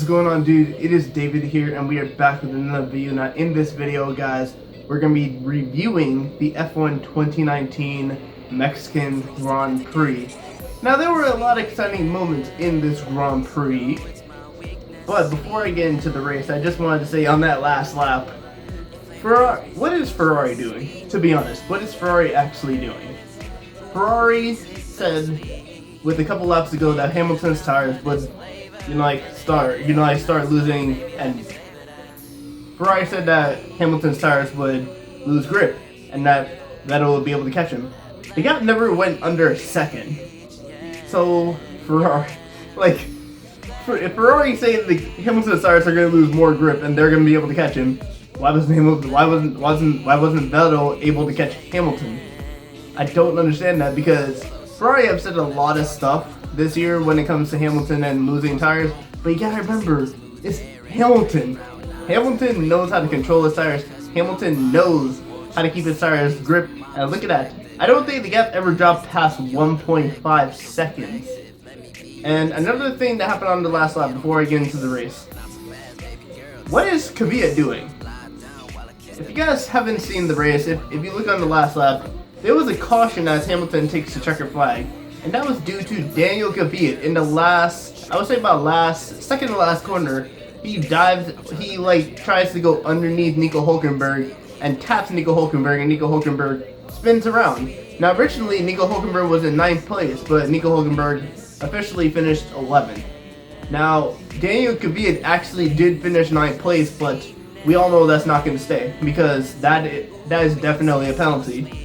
going on, dude? It is David here, and we are back with another video. Now, in this video, guys, we're going to be reviewing the F1 2019 Mexican Grand Prix. Now, there were a lot of exciting moments in this Grand Prix, but before I get into the race, I just wanted to say on that last lap, what is Ferrari doing? To be honest, what is Ferrari actually doing? Ferrari said with a couple laps to go that Hamilton's tires would start losing, and Ferrari said that Hamilton's tires would lose grip and that Vettel would be able to catch him. The gap never went under a second. So Ferrari, if Ferrari saying the Hamilton's tires are going to lose more grip and they're going to be able to catch him, why wasn't Vettel able to catch Hamilton? I don't understand that, because Ferrari have said a lot of stuff this year when it comes to Hamilton and losing tires, but you gotta remember, it's Hamilton. Hamilton knows how to control his tires. Hamilton knows how to keep his tires grip, and look at that. I don't think the gap ever dropped past 1.5 seconds. And another thing that happened on the last lap before I get into the race. What is Kvyat doing? If you guys haven't seen the race, if you look on the last lap, there was a caution as Hamilton takes the checker flag. And that was due to Daniel Kvyat in the last, I would say about second to last corner. He dives, he tries to go underneath Nico Hülkenberg and taps Nico Hülkenberg, and Nico Hülkenberg spins around. Now originally Nico Hülkenberg was in 9th place, but Nico Hülkenberg officially finished 11th. Now Daniel Kvyat actually did finish 9th place, but we all know that's not going to stay, because that is definitely a penalty.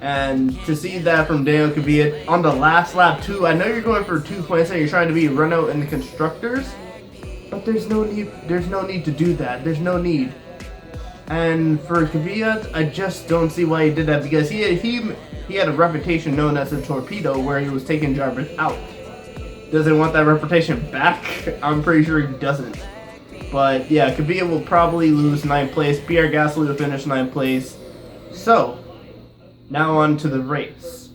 And to see that from Daniel Kvyat on the last lap too, I know you're going for 2 points and you're trying to be Renault in the constructors, but there's no need to do that. There's no need. And for Kvyat, I just don't see why he did that, because he had a reputation known as a torpedo where he was taking drivers out. Does he want that reputation back? I'm pretty sure he doesn't. But yeah, Kvyat will probably lose 9th place. Pierre Gasly will finish 9th place. So now on to the race.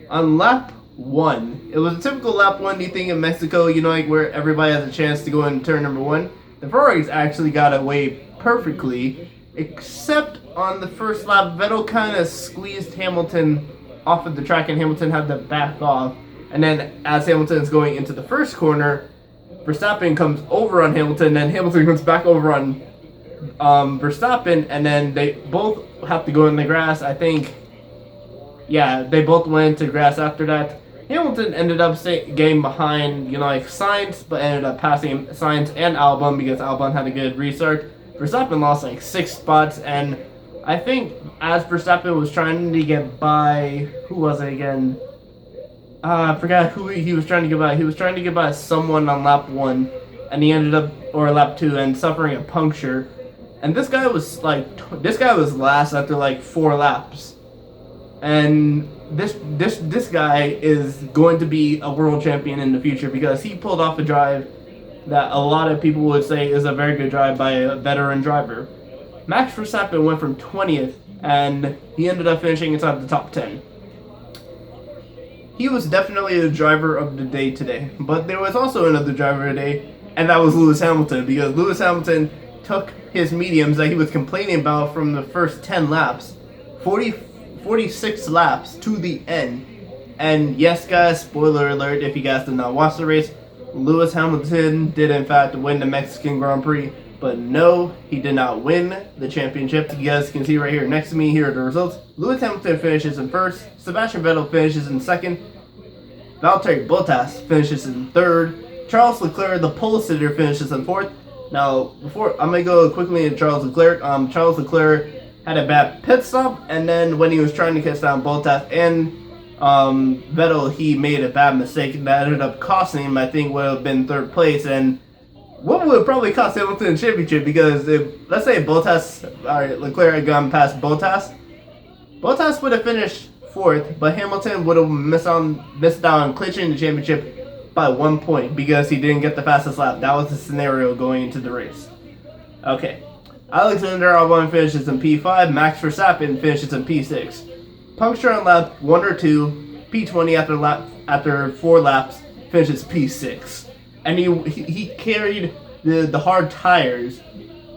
On lap 1, it was a typical lap 1 thing in Mexico, where everybody has a chance to go in turn number 1. The Ferraris actually got away perfectly, except on the first lap, Vettel kind of squeezed Hamilton off of the track and Hamilton had to back off. And then as Hamilton's going into the first corner, Verstappen comes over on Hamilton, and Hamilton comes back over on Verstappen, and then they both have to go in the grass, I think. Yeah, they both went to grass after that. Hamilton ended up getting behind, Sainz, but ended up passing Sainz and Albon because Albon had a good restart. Verstappen lost 6 spots, and I think as Verstappen was trying to get by, who was it again? I forgot who he was trying to get by. He was trying to get by someone on lap 1, and he ended up, or lap 2, and suffering a puncture. And this guy was last after 4 laps. And this guy is going to be a world champion in the future, because he pulled off a drive that a lot of people would say is a very good drive by a veteran driver. Max Verstappen went from 20th, and he ended up finishing inside the top 10. He was definitely the driver of the day today, but there was also another driver today, and that was Lewis Hamilton, because Lewis Hamilton took his mediums that he was complaining about from the first 10 laps, 46 laps to the end. And yes, guys, spoiler alert if you guys did not watch the race, Lewis Hamilton did in fact win the Mexican Grand Prix, but no, he did not win the championship. You guys can see right here next to me, here are the results. Lewis Hamilton finishes in 1st, Sebastian Vettel finishes in 2nd, Valtteri Bottas finishes in 3rd, Charles Leclerc, the pole sitter, finishes in 4th. Now, I'm going to go quickly into Charles Leclerc. Charles Leclerc had a bad pit stop, and then when he was trying to catch down Bottas and Vettel, he made a bad mistake that ended up costing him, I think, would have been 3rd place, and what would probably cost Hamilton the championship, because if, let's say Leclerc had gone past Bottas would have finished 4th, but Hamilton would have missed out on clinching the championship by 1 point, because he didn't get the fastest lap. That was the scenario going into the race. Okay. Alexander Albon finishes in P5, Max Verstappen finishes in P6. Puncture on lap 1 or 2, P20 after 4 laps, finishes P6. And he carried the hard tires.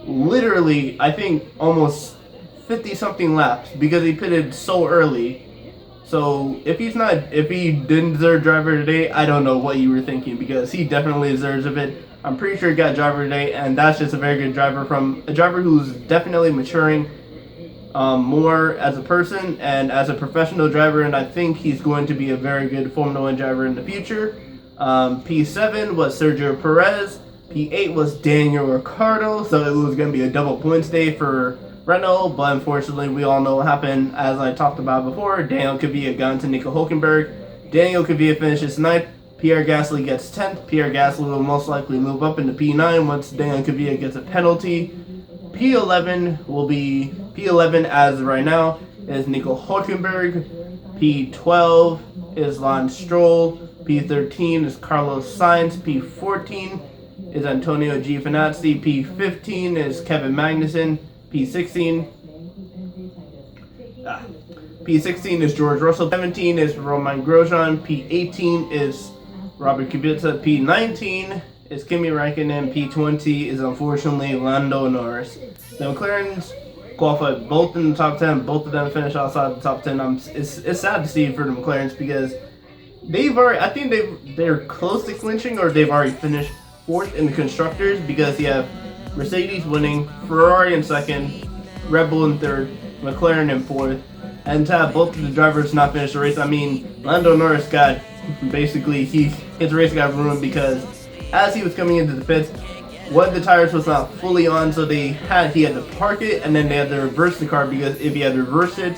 Literally, I think almost 50 something laps because he pitted so early. So if he didn't deserve driver today, I don't know what you were thinking, because he definitely deserves of it. I'm pretty sure he got driver today, and that's just a very good driver from a driver who's definitely maturing more as a person and as a professional driver, and I think he's going to be a very good Formula 1 driver in the future. P7 was Sergio Perez. P8 was Daniel Ricciardo, so it was going to be a double points day for Renault, but unfortunately we all know what happened. As I talked about before, Daniel Kvyat got into Nico Hülkenberg. Daniel Kvyat finishes 9th. Pierre Gasly gets 10th. Pierre Gasly will most likely move up into P9 once Daniel Kvyat gets a penalty. P11 as of right now is Nico Hülkenberg. P12 is Lance Stroll. P13 is Carlos Sainz. P14 is Antonio Giovinazzi. P15 is Kevin Magnussen. P16 is George Russell. 17 is Romain Grosjean. P18 is Robert Kubica. P19 is Kimi Räikkönen. P20 is unfortunately Lando Norris. The McLarens qualified both in the top 10. Both of them finished outside the top 10. It's sad to see for the McLarens because they're close to clinching, or they've already finished 4th in the constructors, because you have Mercedes winning, Ferrari in 2nd, Red Bull in 3rd, McLaren in 4th, and to have both of the drivers not finish the race. I mean, Lando Norris got basically his race got ruined because as he was coming into the pits, one of the tires was not fully on, so he had to park it, and then they had to reverse the car, because if he had reversed it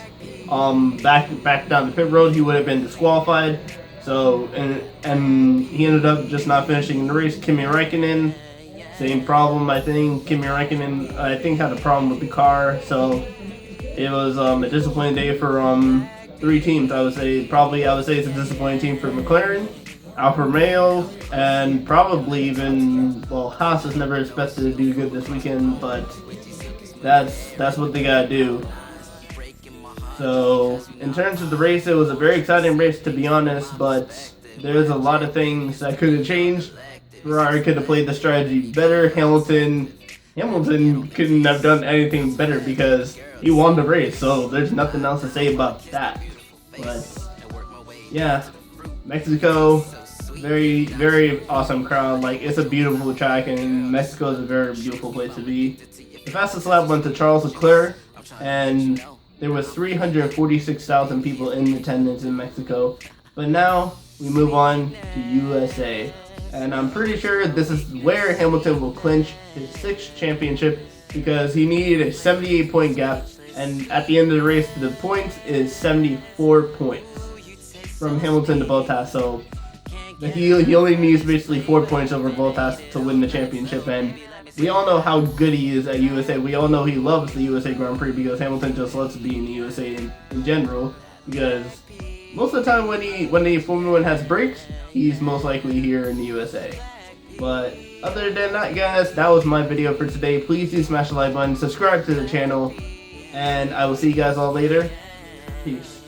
back down the pit road, he would have been disqualified. So and he ended up just not finishing the race. Kimi Räikkönen, same problem. I think Kimi Räikkönen had a problem with the car, so it was a disappointing day for 3 teams. I would say it's a disappointing team for McLaren, Alfa Romeo, and probably even, well, Haas is never expected to do good this weekend, but that's what they gotta do. So in terms of the race, it was a very exciting race, to be honest, but there's a lot of things that could have changed. Ferrari could have played the strategy better. Hamilton couldn't have done anything better because he won the race, so there's nothing else to say about that. But yeah, Mexico, very, very awesome crowd. Like, it's a beautiful track, and Mexico is a very beautiful place to be. The fastest lap went to Charles Leclerc, and there was 346,000 people in attendance in Mexico. But now we move on to USA. And I'm pretty sure this is where Hamilton will clinch his 6th championship, because he needed a 78-point gap. And at the end of the race, the points is 74 points from Hamilton to Bottas. So he only needs basically 4 points over Bottas to win the championship. And we all know how good he is at USA. We all know he loves the USA Grand Prix, because Hamilton just loves to be in the USA in general. Because most of the time when the Formula 1 has breaks, he's most likely here in the USA. But other than that, guys, that was my video for today. Please do smash the like button, subscribe to the channel, and I will see you guys all later. Peace.